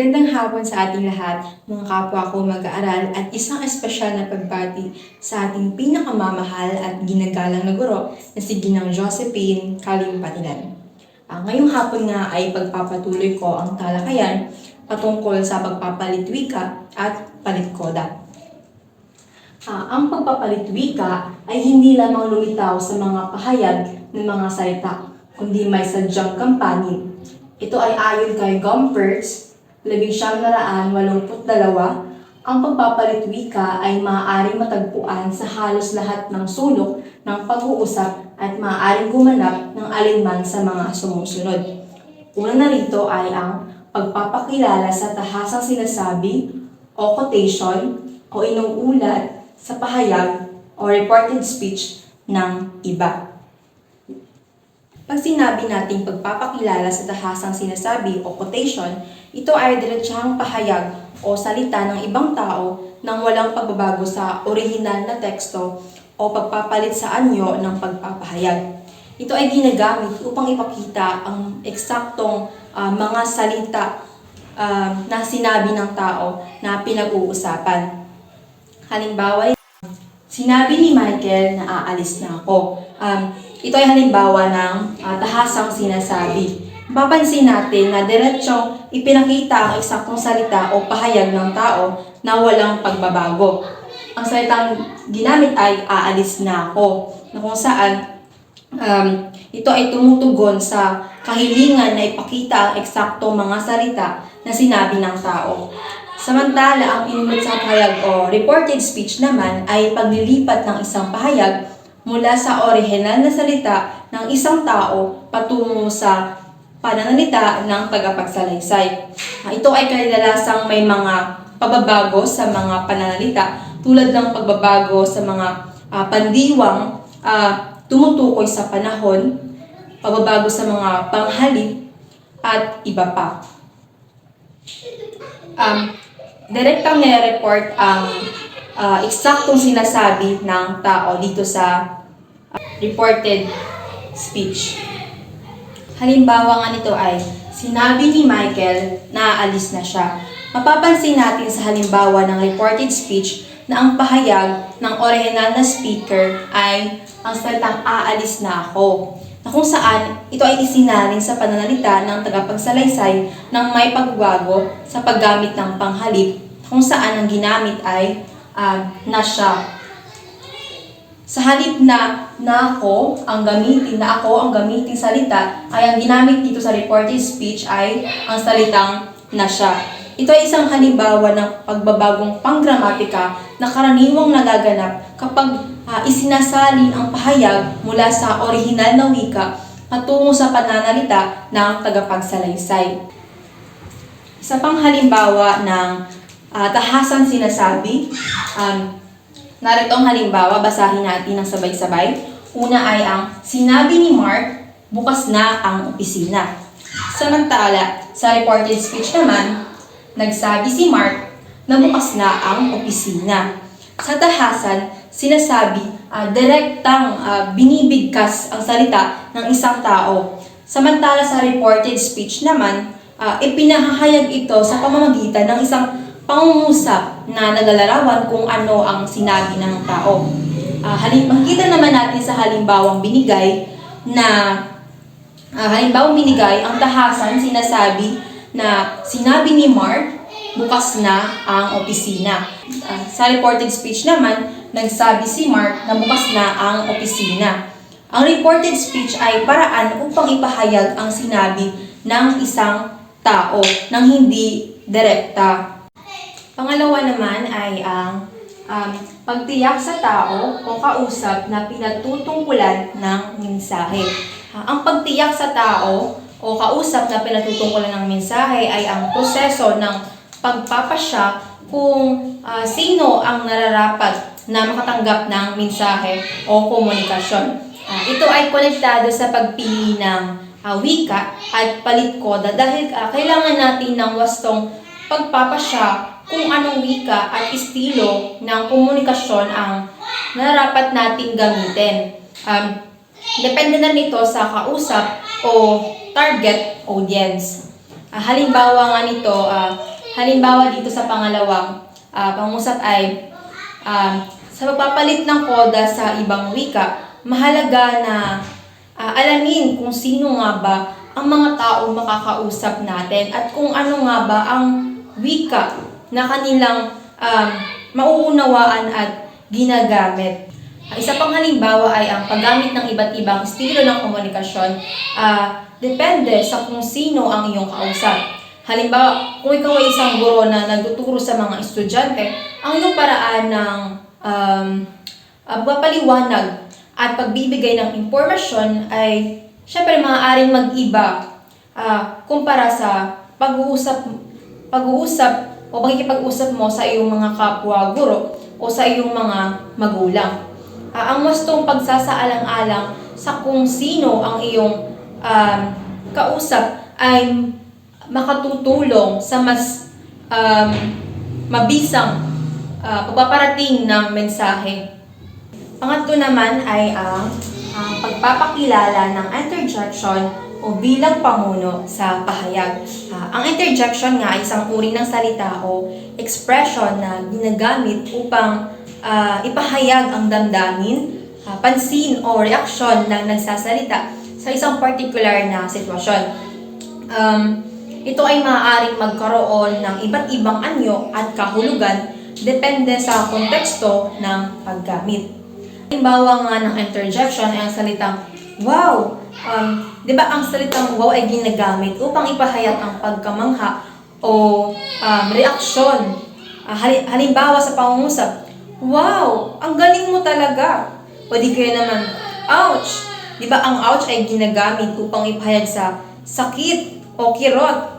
Magandang hapon sa ating lahat, mga kapwa ko mag-aaral at isang espesyal na pagbati sa ating pinakamamahal at ginagalang na guro na si Ginang Josephine Kalimpatilan. Ngayong hapon nga ay pagpapatuloy ko ang talakayan patungkol sa pagpapalitwika at palitkoda. Ang pagpapalitwika ay hindi lamang lumitaw sa mga pahayag ng mga salita, kundi may sadyang kampanin. Ito ay ayon kay Gompertz, 1982, ang pagpapalitwika ay maaaring matagpuan sa halos lahat ng sulok ng pag-uusap at maaaring gumanap ng alinman sa mga sumusunod. Una na rito ay ang pagpapakilala sa tahasang sinasabi o quotation o inuulat sa pahayag o reported speech ng iba. Pag sinabi nating pagpapakilala sa tahasang sinasabi o quotation, ito ay diretsahang pahayag o salita ng ibang tao nang walang pagbabago sa orihinal na teksto o pagpapalit sa anyo ng pagpapahayag. Ito ay ginagamit upang ipakita ang eksaktong mga salita na sinabi ng tao na pinag-uusapan. Halimbawa, sinabi ni Michael na aalis na ako. Ito ay halimbawa ng tahasang sinasabi. Mapapansin natin na diretsong ipinakita ang eksaktong salita o pahayag ng tao na walang pagbabago. Ang salitang ginamit ay aalis na ako, na kung saan ito ay tumutugon sa kahilingan na ipakita ang eksaktong mga salita na sinabi ng tao. Samantala, ang inulat sa pahayag o reported speech naman ay paglilipat ng isang pahayag mula sa orihinal na salita ng isang tao patungo sa pananalita ng tagapagsalaysay. Ito ay kadalasang may mga pagbabago sa mga pananalita tulad ng pagbabago sa mga pandiwang tumutukoy sa panahon, pagbabago sa mga panghalip, at iba pa. Direktang nire-report ang eksaktong sinasabi ng tao dito sa reported speech. Halimbawa nga nito ay, sinabi ni Michael na aalis na siya. Mapapansin natin sa halimbawa ng reported speech na ang pahayag ng original na speaker ay ang salitang aalis na ako, na kung saan ito ay isinalin sa pananalita ng tagapagsalaysay ng may pagbabago sa paggamit ng panghalip, kung saan ang ginamit ay na siya. Sa halip na ako ang gamitin salita, ay ang ginamit dito sa reported speech ay ang salitang na siya. Ito ay isang halimbawa ng pagbabagong panggramatika na karaniwang nagaganap kapag isinasalin ang pahayag mula sa orihinal na wika patungo sa pananalita ng tagapagsalaysay. Isa pang halimbawa ng tahasang sinasabi, narito ang halimbawa, basahin natin ng sabay-sabay. Una ay ang sinabi ni Mark, bukas na ang opisina. Samantala, sa reported speech naman, nagsabi si Mark na bukas na ang opisina. Sa tahasan, sinasabi, direktang binibigkas ang salita ng isang tao. Samantala sa reported speech naman, ipinahahayag ito sa pamamagitan ng isang pangungusap na naglalarawan kung ano ang sinabi ng tao. Makikita naman natin sa halimbawang binigay ang tahasan sinasabi na sinabi ni Mark, bukas na ang opisina. Sa reported speech naman, nagsabi si Mark na bukas na ang opisina. Ang reported speech ay paraan upang ipahayag ang sinabi ng isang tao nang hindi direkta. Pangalawa naman ay ang pagtiyak sa tao o kausap na pinatutungkulan ng mensahe. Ang pagtiyak sa tao o kausap na pinatutungkulan ng mensahe ay ang proseso ng pagpapasya kung sino ang nararapat na makatanggap ng mensahe o komunikasyon. Ito ay konektado sa pagpili ng wika at palitkoda dahil kailangan natin ng wastong pagpapasya kung anong wika at estilo ng komunikasyon ang nararapat nating gamitin. Depende na nito sa kausap o target audience. Halimbawa nga nito, Halimbawa dito sa pangalawang pangungusap ay sa pagpapalit ng koda sa ibang wika, mahalaga na alamin kung sino nga ba ang mga taong makakausap natin at kung ano nga ba ang wika na kanilang mauunawaan at ginagamit. Isa pang halimbawa ay ang paggamit ng iba't ibang estilo ng komunikasyon. Depende sa kung sino ang iyong kausap. Halimbawa, kung ikaw ay isang guro na nagtuturo sa mga estudyante, ang iyong paraan ng pagpapaliwanag at pagbibigay ng impormasyon ay syempre maaaring mag-iba kumpara sa pag-uusap o pagkikipag-usap mo sa iyong mga kapwa guro o sa iyong mga magulang. Ang wastong pagsasaalang-alang sa kung sino ang iyong kausap ay makatutulong sa mas mabisang pagpaparating ng mensahe. Pangatlo naman ay ang pagpapakilala ng interjection o bilang pamuno sa pahayag. Ang interjection nga ay isang uri ng salita o expression na ginagamit upang ipahayag ang damdamin, pansin o reaksyon ng nagsasalita sa isang particular na sitwasyon. Ito ay maaaring magkaroon ng iba't ibang anyo at kahulugan depende sa konteksto ng paggamit. Halimbawa nga ng interjection ay ang salitang wow. Di ba ang salitang wow ay ginagamit upang ipahayag ang pagkamangha o reaksyon. Halimbawa sa pangungusap, wow, ang galing mo talaga. O di kaya naman, ouch. Di ba ang ouch ay ginagamit upang ipahayag sa sakit o kirot.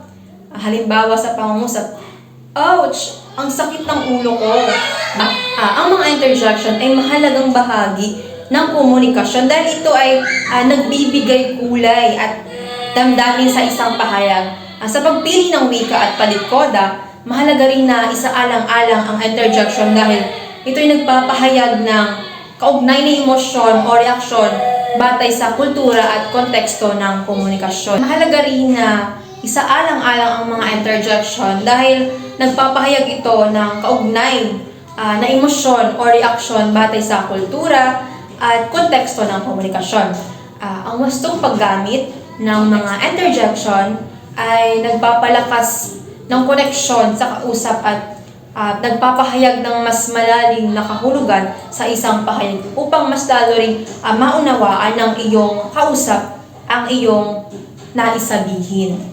Halimbawa sa pangungusap, ouch, ang sakit ng ulo ko. Ang mga interjection ay mahalagang bahagi ng komunikasyon dahil ito ay nagbibigay kulay at damdamin sa isang pahayag. Sa pagpili ng wika at palit-koda, mahalaga rin na isaalang-alang ang interjection dahil ito ay nagpapahayag ng kaugnay na emosyon o reaksyon batay sa kultura at konteksto ng komunikasyon. Mahalaga rin na isaalang-alang ang mga interjection dahil nagpapahayag ito ng kaugnay na emosyon o reaksyon batay sa kultura at konteksto ng komunikasyon. Ang wastong paggamit ng mga interjection ay nagpapalakas ng koneksyon sa kausap at nagpapahayag ng mas malalim na kahulugan sa isang pahayag upang mas lalo ring maunawaan ng iyong kausap ang iyong naisabihin.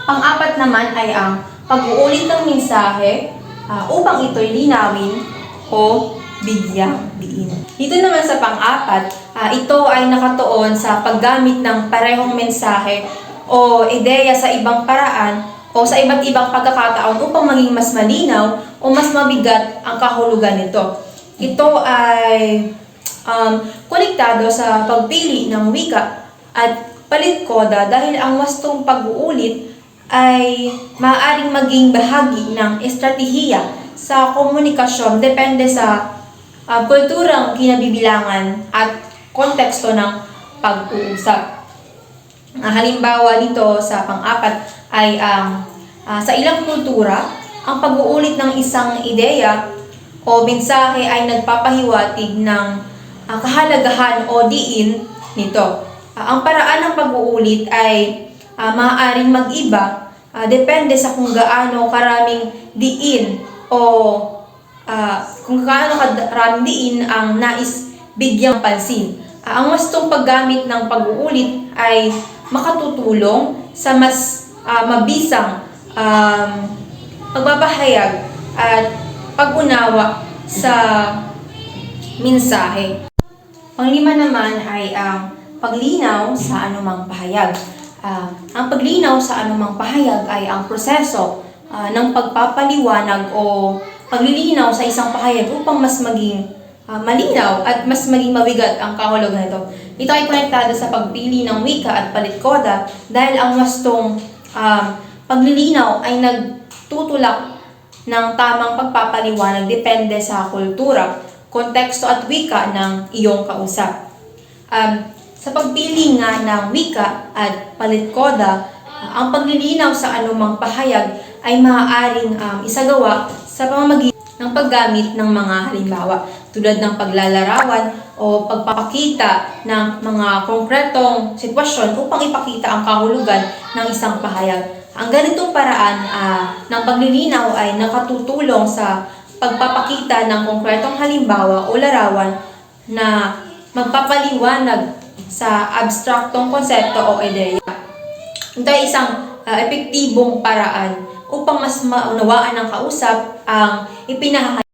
Pang-apat naman ay ang pag-uulit ng mensahe upang ito'y linawin o bigyang diin. Dito naman sa pang-apat, ito ay nakatuon sa paggamit ng parehong mensahe o ideya sa ibang paraan o sa iba't ibang pagkakataon upang maging mas malinaw o mas mabigat ang kahulugan nito. Ito ay konektado sa pagpili ng wika at palit-koda dahil ang wastong pag-uulit ay maaaring maging bahagi ng estratehiya sa komunikasyon depende sa kulturang kinabibilangan at konteksto ng pag-uusap. Halimbawa dito sa pang-apat ay sa ilang kultura, ang pag-uulit ng isang ideya o mensahe ay nagpapahiwatig ng kahalagahan o diin nito. Ang paraan ng pag-uulit ay maaaring mag-iba depende sa kung gaano karaming diin o kung gaano karaming diin ang nais bigyang pansin. Ang wastong paggamit ng pag-uulit ay makatutulong sa mas mabisang pagpapahayag at pag-unawa sa mensahe. Panglima naman ay ang paglinaw sa anumang pahayag. Ang paglinaw sa anumang pahayag ay ang proseso ng pagpapaliwanag o paglilinaw sa isang pahayag upang mas maging malinaw at mas maging mabigat ang kahulugan nito. Ito ay konektado sa pagpili ng wika at palit-koda dahil ang wastong paglilinaw ay nagtutulak ng tamang pagpapaliwanag depende sa kultura, konteksto at wika ng iyong kausap. Sa pagpili nga ng wika at palit-koda, ang paglilinaw sa anumang pahayag ay maaaring isagawa sa pamamagitan ng paggamit ng mga halimbawa tulad ng paglalarawan o pagpapakita ng mga konkretong sitwasyon upang ipakita ang kahulugan ng isang pahayag. Ang ganitong paraan ng paglilinaw ay nakatutulong sa pagpapakita ng konkretong halimbawa o larawan na magpapaliwanag sa abstraktong konsepto o ideya. Ito ay isang epektibong paraan upang mas maunawaan ng kausap ang ipinahahayag